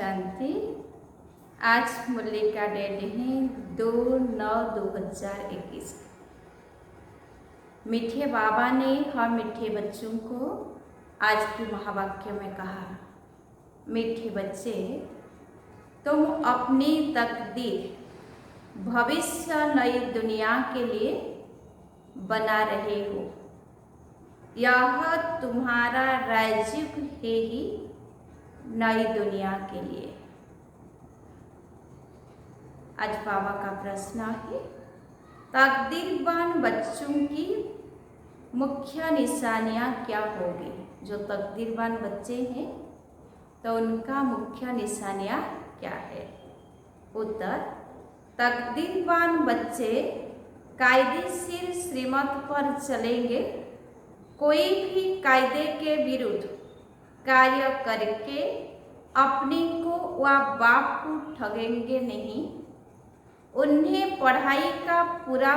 शांति। आज मुरली का डेट है 2/9/2021। मीठे बाबा ने हम मीठे बच्चों को आज के महावाक्य में कहा, मीठे बच्चे, तुम अपनी तकदीर भविष्य नई दुनिया के लिए बना रहे हो। यह तुम्हारा राजयुग है ही नई दुनिया के लिए। आज बाबा का प्रश्न है, तकदीरवान बच्चों की मुख्य निशानियां क्या होगी। जो तकदीरवान बच्चे हैं तो उनका मुख्य निशानियां क्या है। उत्तर, तकदीरवान बच्चे कायदेशीर श्रीमत पर चलेंगे। कोई भी कायदे के विरुद्ध कार्य करके अपने को व बाप को ठगेंगे नहीं। उन्हें पढ़ाई का पूरा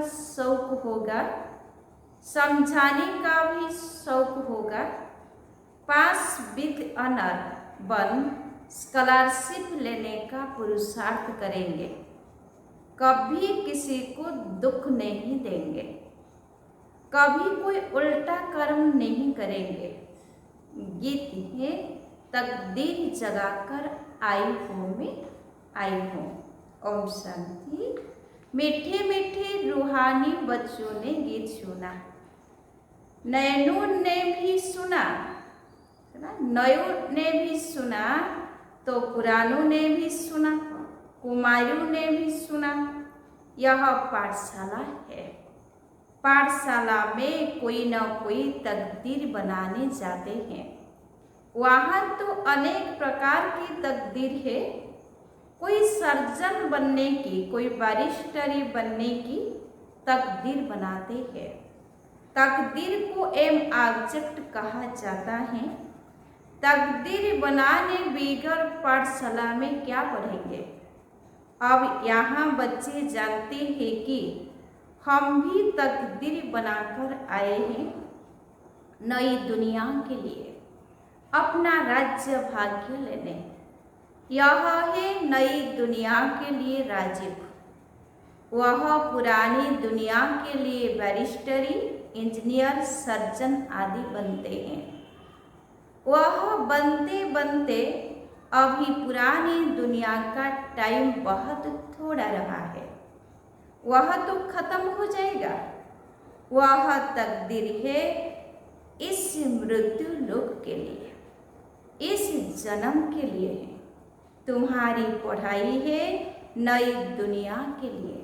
शौक होगा, समझाने का भी शौक होगा। पास विद ऑनर 1 स्कॉलरशिप लेने का पुरुषार्थ करेंगे। कभी किसी को दुख नहीं देंगे, कभी कोई उल्टा कर्म नहीं करेंगे। गीत है, तकदीर जगाकर आई हूँ मैं आई हूँ। ओम शांति। मीठे मीठे रूहानी बच्चों ने गीत सुना, नयनों ने भी सुना, नयों ने भी सुना, तो पुरानों ने भी सुना, कुमारियों ने भी सुना। यह पाठशाला है। पाठशाला में कोई न कोई तकदीर बनाने जाते हैं। वहाँ तो अनेक प्रकार की तकदीर है। कोई सर्जन बनने की, कोई बैरिस्टरी बनने की तकदीर बनाते हैं। तकदीर को एम ऑब्जेक्ट कहा जाता है। तकदीर बनाने बगैर पाठशाला में क्या पढ़ेंगे। अब यहाँ बच्चे जानते हैं कि हम भी तकदीर बनाकर आए हैं नई दुनिया के लिए, अपना राज्य भाग्य लेने। यह है नई दुनिया के लिए राजयुग। वह पुरानी दुनिया के लिए बैरिस्टरी, इंजीनियर, सर्जन आदि बनते हैं। वह बनते बनते अभी पुरानी दुनिया का टाइम बहुत थोड़ा रहा है। वह तो खत्म हो जाएगा। वह तकदीर है इस मृत्यु लोक के लिए, इस जन्म के लिए है। तुम्हारी पढ़ाई है नई दुनिया के लिए।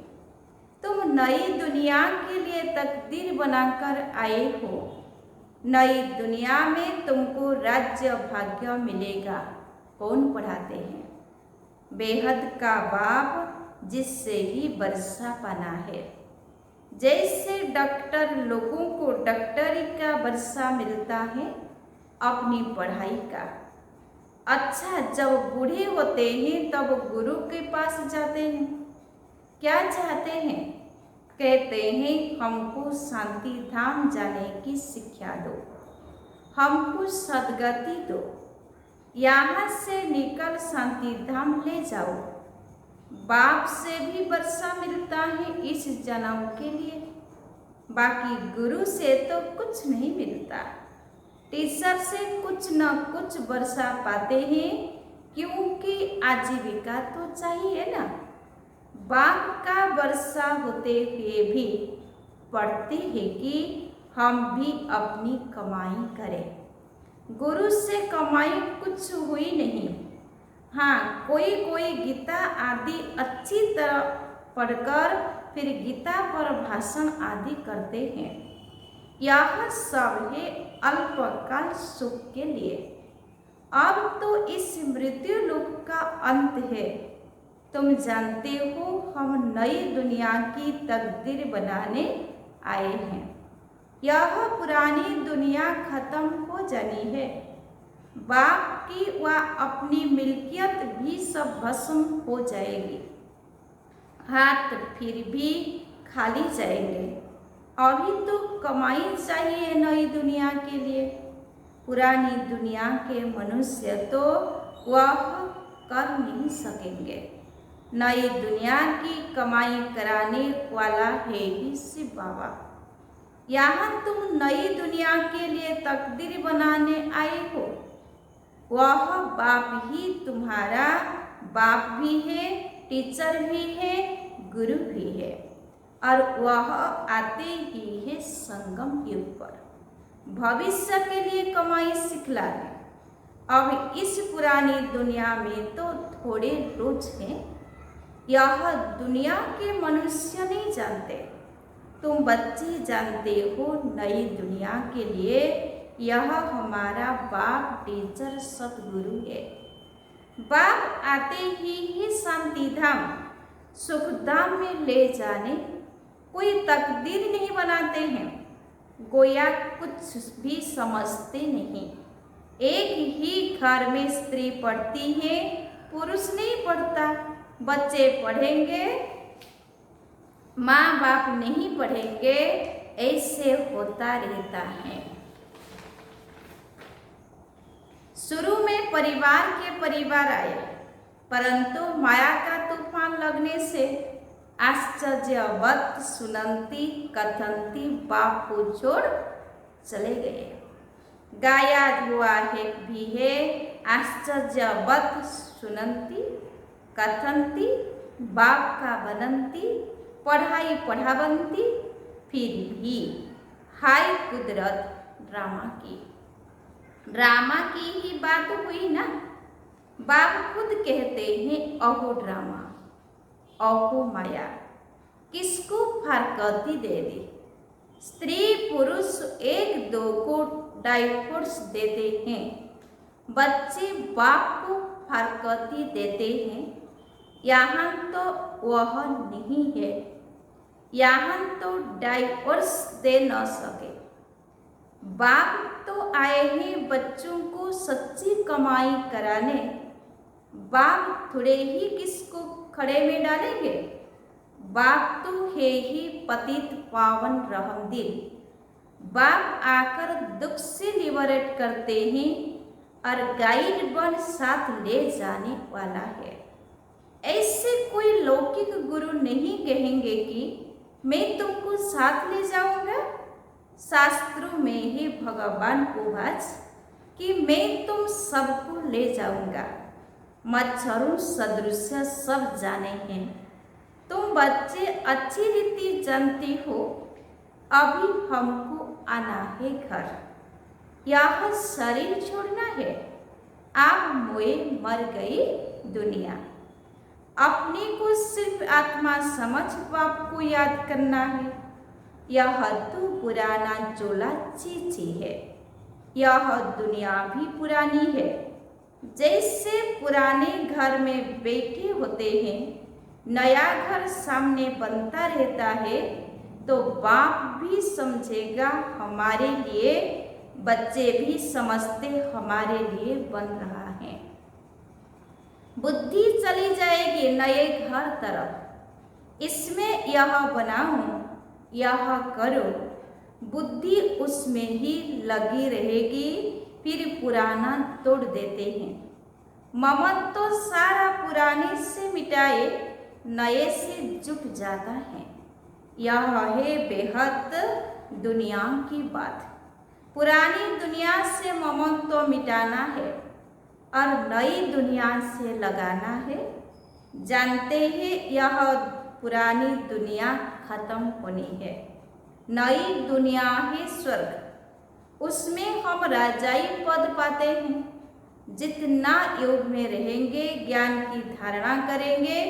तुम नई दुनिया के लिए तकदीर बनाकर आए हो। नई दुनिया में तुमको राज्य भाग्य मिलेगा। कौन पढ़ाते हैं? बेहद का बाप, जिससे ही वर्षा पाना है। जैसे डॉक्टर लोगों को डॉक्टरी का वर्षा मिलता है, अपनी पढ़ाई का। अच्छा, जब बूढ़े होते हैं तब गुरु के पास जाते हैं। क्या चाहते हैं? कहते हैं हमको शांति धाम जाने की शिक्षा दो, हमको सद्गति दो, यहाँ से निकल शांति धाम ले जाओ। बाप से भी वर्षा मिलता है इस जन्म के लिए, बाकी गुरु से तो कुछ नहीं मिलता। टीचर से कुछ न कुछ वर्षा पाते हैं, क्योंकि आजीविका तो चाहिए ना। बाप का वर्षा होते हुए भी पढ़ते हैं कि हम भी अपनी कमाई करें। गुरु से कमाई कुछ हुई नहीं। हाँ, कोई गीता आदि अच्छी तरह पढ़कर फिर गीता पर भाषण आदि करते हैं। यह सब है अल्पकाल सुख के लिए। अब तो इस मृत्यु लोक का अंत है। तुम जानते हो हम नई दुनिया की तकदीर बनाने आए हैं। यह पुरानी दुनिया खत्म हो जानी है। बाप की व अपनी मिल्कियत भी सब भस्म हो जाएगी। हाथ फिर भी खाली जाएंगे। अभी तो कमाई चाहिए नई दुनिया के लिए। पुरानी दुनिया के मनुष्य तो वह कर नहीं सकेंगे। नई दुनिया की कमाई कराने वाला है ही शिव बाबा। यहाँ तुम नई दुनिया के लिए तकदीर बनाने आए हो। वह बाप ही तुम्हारा बाप भी है, टीचर भी है, गुरु भी है, और वह आते ही है संगम युग पर भविष्य के लिए कमाई सिखलाने। अब इस पुरानी दुनिया में तो थोड़े रोज हैं, यह दुनिया के मनुष्य नहीं जानते। तुम बच्चे जानते हो नई दुनिया के लिए यह हमारा बाप टीचर सतगुरु है। बाप आते ही शांति धाम सुख धाम में ले जाने कोई तकदीर नहीं बनाते हैं, गोया कुछ भी समझते नहीं। एक ही घर में स्त्री पढ़ती है, पुरुष नहीं पढ़ता। बच्चे पढ़ेंगे, माँ बाप नहीं पढ़ेंगे, ऐसे होता रहता है। शुरू में परिवार के परिवार आए, परंतु माया का तूफान लगने से आश्चर्यवत सुनंती कथंती बाप को छोड़ चले गए। गाया हुआ है भी है, आश्चर्यवत सुनंती कथंती बाप का बनंती, पढ़ाई पढ़ावंती, फिर भी हाय कुदरत ड्रामा की ही बात हुई ना। बाप खुद कहते हैं अहो ड्रामा, अहो माया, किसको फारकती दे दी। स्त्री पुरुष एक दो को डाइवोर्स देते हैं, बच्चे बाप को फारकती देते हैं। यहाँ तो वह नहीं है, यहाँ तो डाइवोर्स दे न सके। बाप तो आए हैं बच्चों को सच्ची कमाई कराने। बाप थोड़े ही किसको खड़े में डालेंगे। बाप तो है ही पतित पावन रहमदिल। बाप आकर दुख से लिबरेट करते हैं और गाइड बन साथ ले जाने वाला है। ऐसे कोई लौकिक गुरु नहीं कहेंगे कि मैं तुमको साथ ले जाऊंगा। शास्त्रों में ही भगवान को वाच कि मैं तुम सबको ले जाऊंगा। मच्छरों सदृश सब जाने हैं। तुम बच्चे अच्छी रीति जानते हो, अभी हमको आना है घर, यह शरीर छोड़ना है। आप मोए मर गई दुनिया। अपने को सिर्फ आत्मा समझ बाप को याद करना है। यह तो पुराना चोला चीची है, यह दुनिया भी पुरानी है। जैसे पुराने घर में बैठे होते हैं, नया घर सामने बनता रहता है, तो बाप भी समझेगा हमारे लिए, बच्चे भी समझते हमारे लिए बन रहा है। बुद्धि चली जाएगी नए घर तरफ, इसमें यह बनाऊं, यह करो, बुद्धि उसमें ही लगी रहेगी। फिर पुराना तोड़ देते हैं। ममत्व तो सारा पुराने से मिटाए नए से जुट जाता है। यह है बेहद दुनिया की बात। पुरानी दुनिया से ममत्व तो मिटाना है और नई दुनिया से लगाना है। जानते हैं यह पुरानी दुनिया खत्म होनी है, नई दुनिया है स्वर्ग। उसमें हम राजाई पद पाते हैं। जितना योग में रहेंगे, ज्ञान की धारणा करेंगे,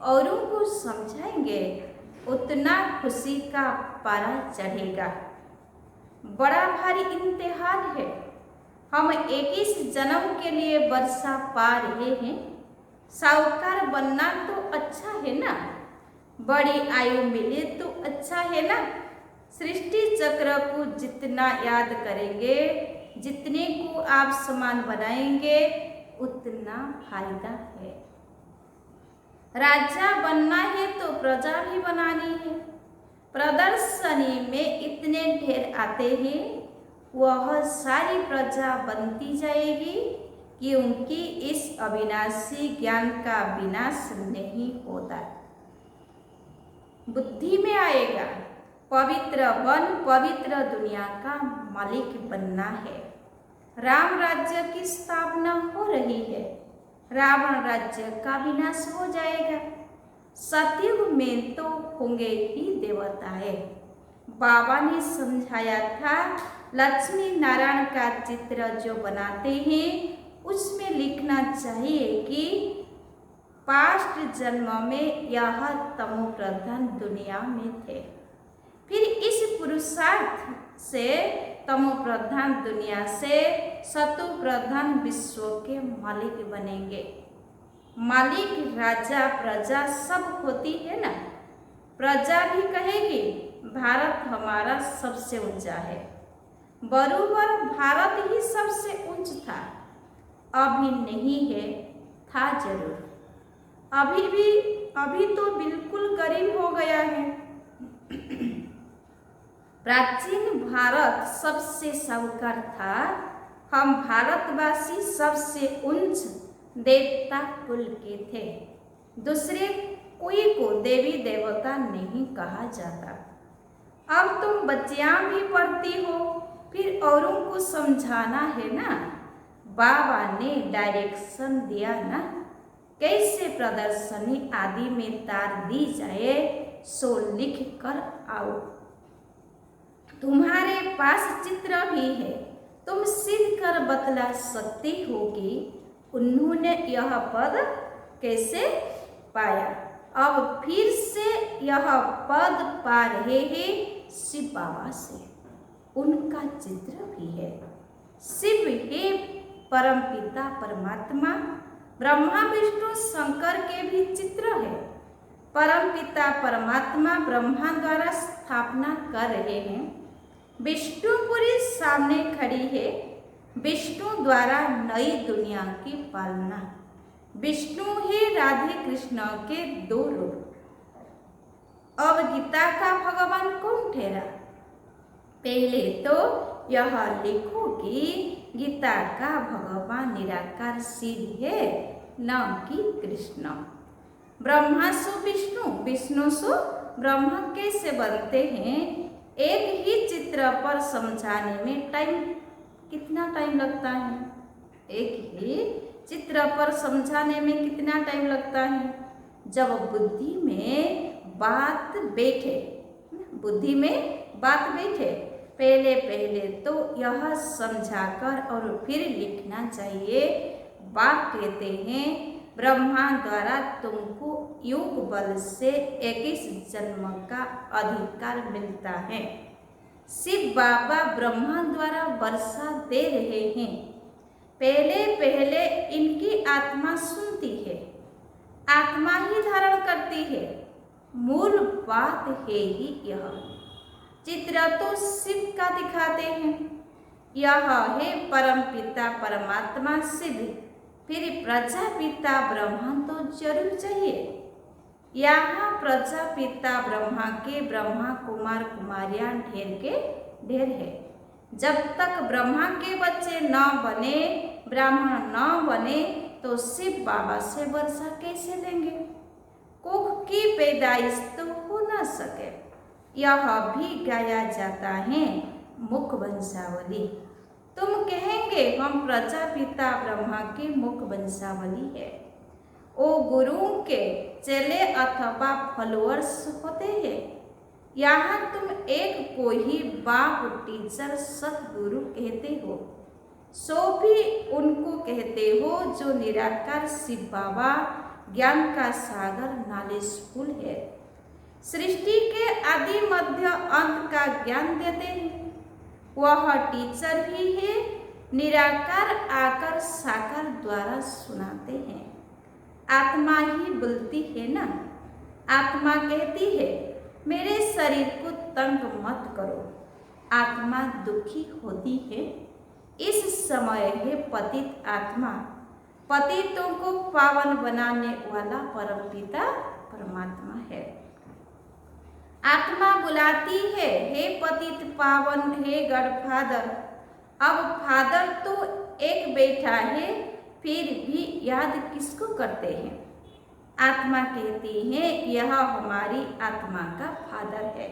औरों को समझाएंगे, उतना खुशी का पारा चढ़ेगा। बड़ा भारी इम्तिहान है। हम 21 जन्म के लिए वर्षा पा रहे हैं। साहूकार बनना तो अच्छा है ना, बड़ी आयु मिले तो अच्छा है ना। सृष्टि चक्र को जितना याद करेंगे, जितने को आप समान बनाएंगे, उतना फायदा है। राजा बनना है तो प्रजा भी बनानी है। प्रदर्शनी में इतने ढेर आते हैं, वह सारी प्रजा बनती जाएगी। क्योंकि इस अविनाशी ज्ञान का विनाश नहीं होता। बुद्धि में आएगा, पवित्र वन पवित्र दुनिया का मालिक बनना है। राम राज्य की स्थापना हो रही है, रावण राज्य का विनाश हो जाएगा। सतयुग में तो होंगे ही देवताएं। बाबा ने समझाया था, लक्ष्मी नारायण का चित्र जो बनाते हैं उसमें लिखना चाहिए कि पास्ट जन्म में यह तमो प्रधान दुनिया में थे, फिर इस पुरुषार्थ से तमो प्रधान दुनिया से सतो प्रधान विश्व के मालिक बनेंगे। मालिक, राजा, प्रजा सब होती है ना। प्रजा भी कहेगी भारत हमारा सबसे ऊंचा है। बरूबर भारत ही सबसे ऊंच था, अभी नहीं है, था जरूर। अभी तो बिल्कुल गरीब हो गया है। प्राचीन भारत सबसे साहूकार था। हम भारतवासी सबसे उच्च देवता कुल के थे। दूसरे कोई को देवी देवता नहीं कहा जाता। अब तुम बच्चियां भी पढ़ती हो, फिर औरों को समझाना है ना। बाबा ने डायरेक्शन दिया ना, कैसे प्रदर्शनी आदि में तार दी जाए, सो लिख कर आओ। तुम्हारे पास चित्र भी है, तुम सिद्ध कर बतला सकती हो कि उन्होंने यह पद कैसे पाया। अब फिर से यह पद पा रहे हैं शिव बाबा से, उनका चित्र भी है। शिव हे परम पिता परमात्मा, ब्रह्मा विष्णु शंकर के भी चित्र है। परम पिता परमात्मा ब्रह्मा द्वारा स्थापना कर रहे हैं। विष्णुपुरी सामने खड़ी है, विष्णु द्वारा नई दुनिया की पालना। विष्णु ही राधे कृष्ण के दो रूप। अब गीता का भगवान कौन ठहरा? पहले तो यह लिखो कि गीता का भगवान निराकार शिव है, न कि कृष्ण। ब्रह्मा सु विष्णु, विष्णु सु ब्रह्मा कैसे बनते हैं? एक ही चित्र पर समझाने में कितना टाइम लगता है? एक ही चित्र पर समझाने में कितना टाइम लगता है? जब बुद्धि में बात बैठे, बुद्धि में बात बैठे, पहले तो यह समझाकर और फिर लिखना चाहिए। बाप कहते हैं ब्रह्मा द्वारा तुमको युग बल से 21 जन्म का अधिकार मिलता है। शिव बाबा ब्रह्मा द्वारा वर्षा दे रहे हैं। पहले इनकी आत्मा सुनती है, आत्मा ही धारण करती है। मूल बात है ही यह। चित्र तो शिव का दिखाते हैं। यह है परम पिता परमात्मा शिव, फिर प्रजापिता ब्रह्मा तो जरूर चाहिए। यहाँ प्रजापिता ब्रह्मा के ब्रह्मा कुमार कुमारियां ढेर के ढेर है। जब तक ब्रह्मा के बच्चे न बने, ब्राह्मण न बने, तो शिव बाबा से वर्षा कैसे लेंगे? कुख की पैदाइश तो हो न सके। यह भी गाया जाता है मुख वंशावली। तुम कहेंगे हम प्रजापिता ब्रह्मा की मुख वंशावली है। ओ गुरुओं के चेले अथवा फॉलोअर्स होते हैं। यहाँ तुम एक को ही बाप टीचर सतगुरु कहते हो, सो भी उनको कहते हो जो निराकार शिव बाबा ज्ञान का सागर नॉलेजफुल है। सृष्टि के आदि मध्य अंत का ज्ञान देते हैं। वह टीचर भी है। निराकार आकर साकार द्वारा सुनाते हैं। आत्मा ही बोलती है ना। आत्मा कहती है मेरे शरीर को तंग मत करो। आत्मा दुखी होती है। इस समय है पतित आत्मा। पतितों को पावन बनाने वाला परमपिता परमात्मा है। आत्मा बुलाती है हे पतित पावन, हे गॉडफादर। अब फादर तो एक बैठा है, फिर भी याद किसको करते हैं? आत्मा कहती है यह हमारी आत्मा का फादर है,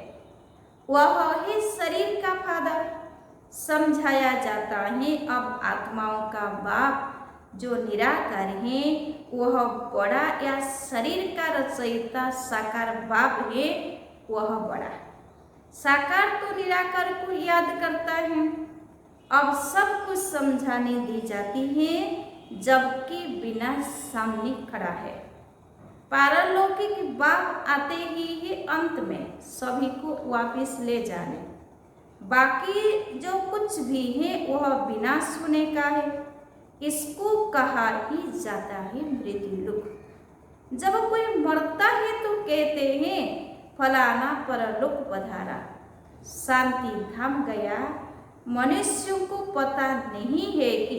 वह है शरीर का फादर। समझाया जाता है अब आत्माओं का बाप जो निराकार है वह बड़ा, या शरीर का रचयिता साकार बाप है वह बड़ा। साकार तो निराकार को याद करता है। अब सब कुछ समझाने दी जाती है जबकि बिना सामने खड़ा है। पारलौकिक बाप आते ही है अंत में सभी को वापस ले जाने। बाकी जो कुछ भी है वह विनाश होने का है। इसको कहा ही जाता है मृत्यु लोक। जब कोई मरता है तो कहते हैं फलाना परलोक पधारा, शांति धाम गया। मनुष्यों को पता नहीं है कि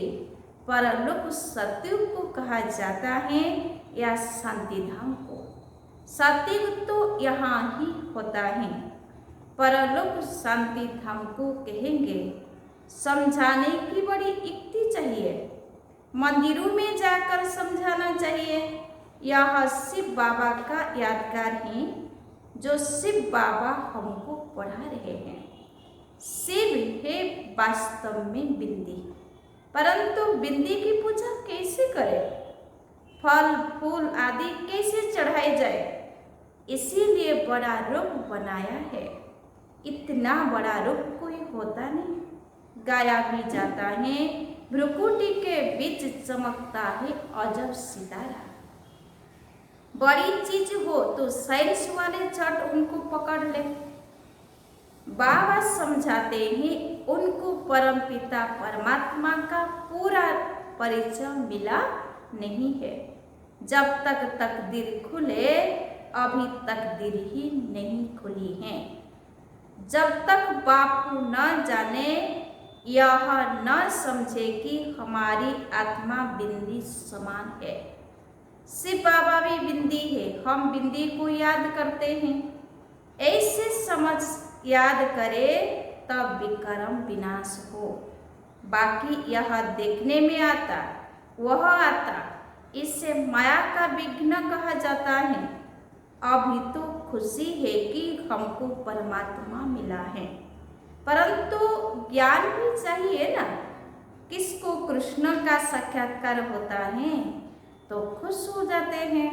परलोक सतयुग को कहा जाता है या शांति धाम को। सतयुग तो यहाँ ही होता है, परलोक शांति धाम को कहेंगे। समझाने की बड़ी युक्ति चाहिए, मंदिरों में जाकर समझाना चाहिए। यह शिव बाबा का यादगार है जो शिव बाबा हमको पढ़ा रहे हैं। शिव है वास्तव में बिंदी, परंतु बिंदी की पूजा कैसे करें, फल फूल आदि कैसे चढ़ाए जाए, इसीलिए बड़ा रूप बनाया है। इतना बड़ा रूप कोई होता नहीं। गाया भी जाता है भ्रुकुटी के बीच चमकता है अजब सितारा। बड़ी चीज हो तो साइंस वाले झट उनको पकड़ ले। बाबा समझाते हैं उनको परमपिता परमात्मा का पूरा परिचय मिला नहीं है। जब तक तकदीर खुले अभी तकदीर ही नहीं खुली है। जब तक बापू न जाने यह न समझे कि हमारी आत्मा बिंदी समान है। शिव बाबा भी बिंदी है, हम बिंदी को याद करते हैं। ऐसे समझ याद करे तब विक्रम विनाश हो। बाकी यह देखने में आता वह आता, इससे माया का विघ्न कहा जाता है। अभी तो खुशी है कि हमको परमात्मा मिला है, परंतु ज्ञान भी चाहिए ना। किसको कृष्ण का साक्षात्कार होता है तो खुश हो जाते हैं।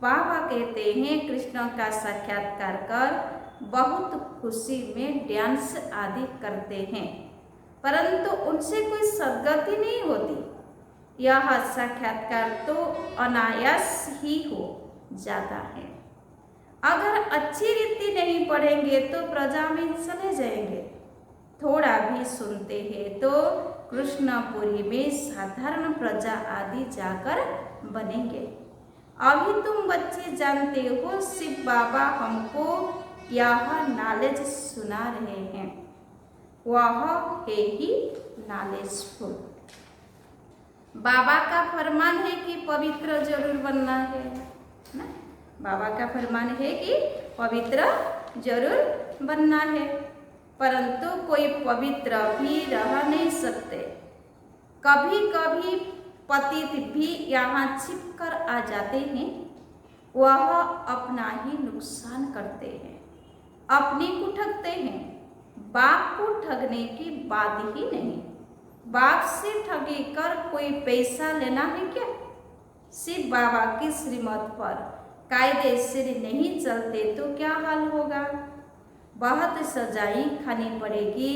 बाबा कहते हैं कृष्ण का साक्षात्कार कर बहुत खुशी में डांस आदि करते हैं, परंतु उनसे कोई सद्गति नहीं होती। यह साक्षात्कार तो अनायास ही हो जाता है। अगर अच्छी रीति नहीं पढ़ेंगे तो प्रजा में चले जाएंगे। थोड़ा भी सुनते हैं तो कृष्णपुरी में साधारण प्रजा आदि जाकर बनेंगे। अभी तुम बच्चे जानते हो शिव बाबा हमको यह नॉलेज सुना रहे हैं, वह है ही नॉलेजफुल। बाबा का फरमान है कि पवित्र जरूर बनना है ना। बाबा का फरमान है कि पवित्र जरूर बनना है, परंतु कोई पवित्र भी रह नहीं सकते। कभी कभी पतित भी यहाँ छिप कर आ जाते हैं। वह अपना ही नुकसान करते हैं, अपने को ठगते हैं। बाप को ठगने की बात ही नहीं। बाप से ठगी कर कोई पैसा लेना है क्या? शिव बाबा की श्रीमत पर कायदे से नहीं चलते तो क्या हाल होगा? बहुत सजाई खानी पड़ेगी,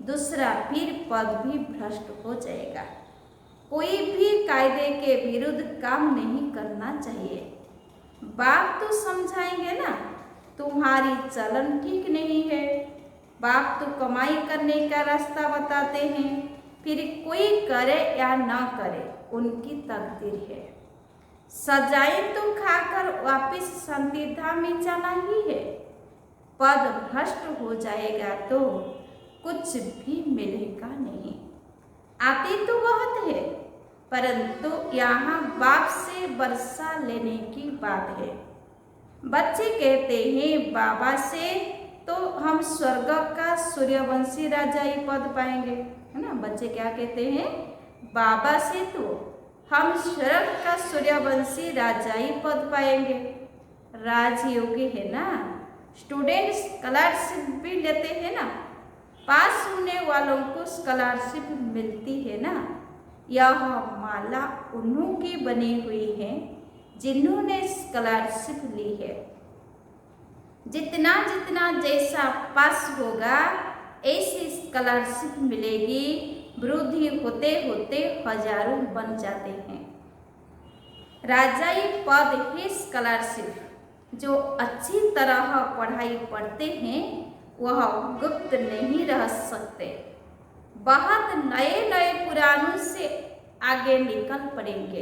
दूसरा फिर पद भी भ्रष्ट हो जाएगा। कोई भी कायदे के विरुद्ध काम नहीं करना चाहिए। बाप तो समझाएंगे ना, तुम्हारी चलन ठीक नहीं है। बाप तो कमाई करने का रास्ता बताते हैं, फिर कोई करे या ना करे उनकी तकदीर है। सजाएं तो खाकर वापस शांति धाम में जाना ही है। पद भ्रष्ट हो जाएगा तो कुछ भी मिलेगा नहीं। आती तो बहुत है, परंतु यहाँ बाप से वर्षा लेने की बात है। बच्चे कहते हैं बाबा से तो हम स्वर्ग का सूर्यवंशी राजा ही पद पाएंगे, है ना। बच्चे क्या कहते हैं? बाबा से तो हम स्वर्ग का सूर्यवंशी राजाई पद पाएंगे। राजयोगी है ना, स्टूडेंट स्कॉलरशिप भी लेते हैं ना, पास होने वालों को स्कॉलरशिप मिलती है ना। यह माला उन्हों की बनी हुई है जिन्होंने स्कॉलरशिप ली है। जितना जितना जैसा पास होगा ऐसी स्कॉलरशिप मिलेगी। वृद्धि होते होते हजारों बन जाते हैं। राजाई पद है स्कॉलरशिप। जो अच्छी तरह पढ़ाई पढ़ते हैं वह गुप्त नहीं रह सकते। बहुत नए नए पुराणों से आगे निकल पड़ेंगे।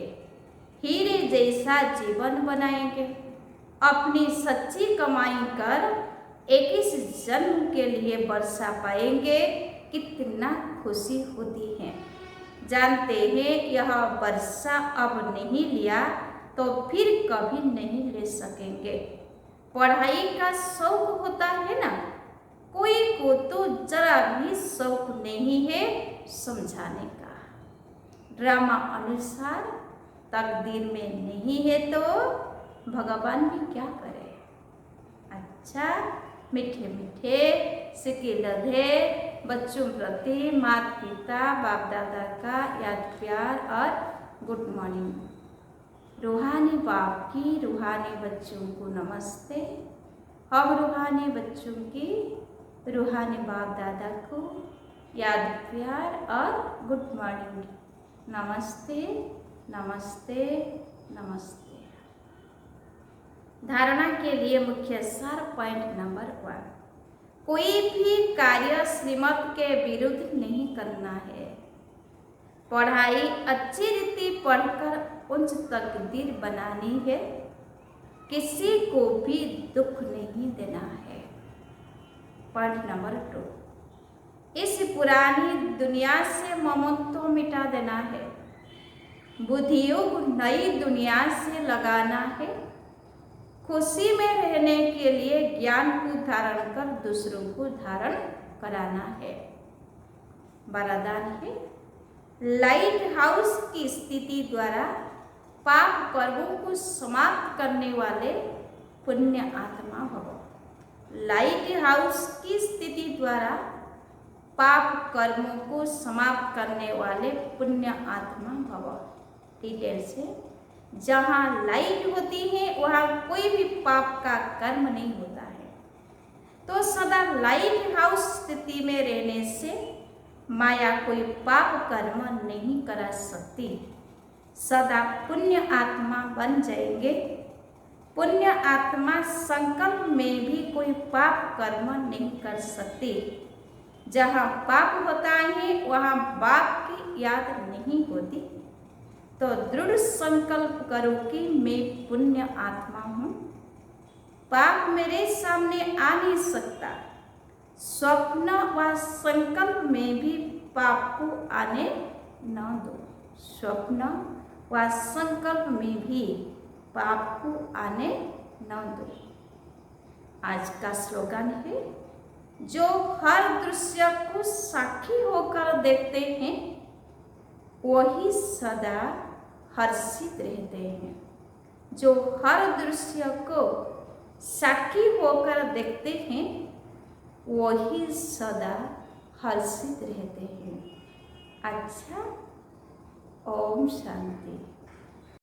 हीरे जैसा जीवन बनाएंगे। अपनी सच्ची कमाई कर 21 जन्म के लिए वर्षा पाएंगे। कितना खुशी होती है। जानते हैं यह वर्षा अब नहीं लिया तो फिर कभी नहीं ले सकेंगे। पढ़ाई का शौक होता है ना, कोई को तो जरा भी शौक नहीं है समझाने का। ड्रामा अनुसार तकदीर में नहीं है तो भगवान भी क्या करे। अच्छा, मीठे मीठे सिक्के लधे बच्चों प्रति माता पिता बाप दादा का याद प्यार और गुड मॉर्निंग। रूहानी बाप की रूहानी बच्चों को नमस्ते। हम रूहानी बच्चों की रूहानी बाप दादा को याद प्यार और गुड मॉर्निंग। नमस्ते नमस्ते नमस्ते। धारणा के लिए मुख्य सार पॉइंट नंबर 1, कोई भी कार्य श्रीमत के विरुद्ध नहीं करना है। पढ़ाई अच्छी रीति पढ़कर उच्च तकदीर बनानी है। किसी को भी दुख नहीं देना है। पॉइंट नंबर 2, इस पुरानी दुनिया से ममत्व मिटा देना है। बुद्धियोग नई दुनिया से लगाना है। खुशी में रहने के लिए ज्ञान को धारण कर दूसरों को धारण कराना है। वरदान है, लाइट हाउस की स्थिति द्वारा पाप कर्मों को समाप्त करने वाले पुण्य आत्मा भव। लाइट हाउस की स्थिति द्वारा पाप कर्मों को समाप्त करने वाले पुण्य आत्मा भव। डिटेल से, जहाँ लाइट होती है वहाँ कोई भी पाप का कर्म नहीं होता है। तो सदा लाइट हाउस स्थिति में रहने से माया कोई पाप कर्म नहीं करा सकती। सदा पुण्य आत्मा बन जाएंगे। पुण्य आत्मा संकल्प में भी कोई पाप कर्म नहीं कर सकती। जहाँ पाप होता है वहाँ बाप की याद नहीं होती। तो दृढ़ संकल्प करो कि मैं पुण्य आत्मा हूँ। पाप मेरे सामने आ नहीं सकता। स्वप्न व संकल्प में भी पाप को आने न दो। स्वप्न व संकल्प में भी पाप को आने न दो। आज का स्लोगन है, जो हर दृश्य को साक्षी होकर देखते हैं वही सदा हर्षित रहते हैं। जो हर दृश्य को साक्षी होकर देखते हैं वही सदा हर्षित रहते हैं। अच्छा, ओम शांति।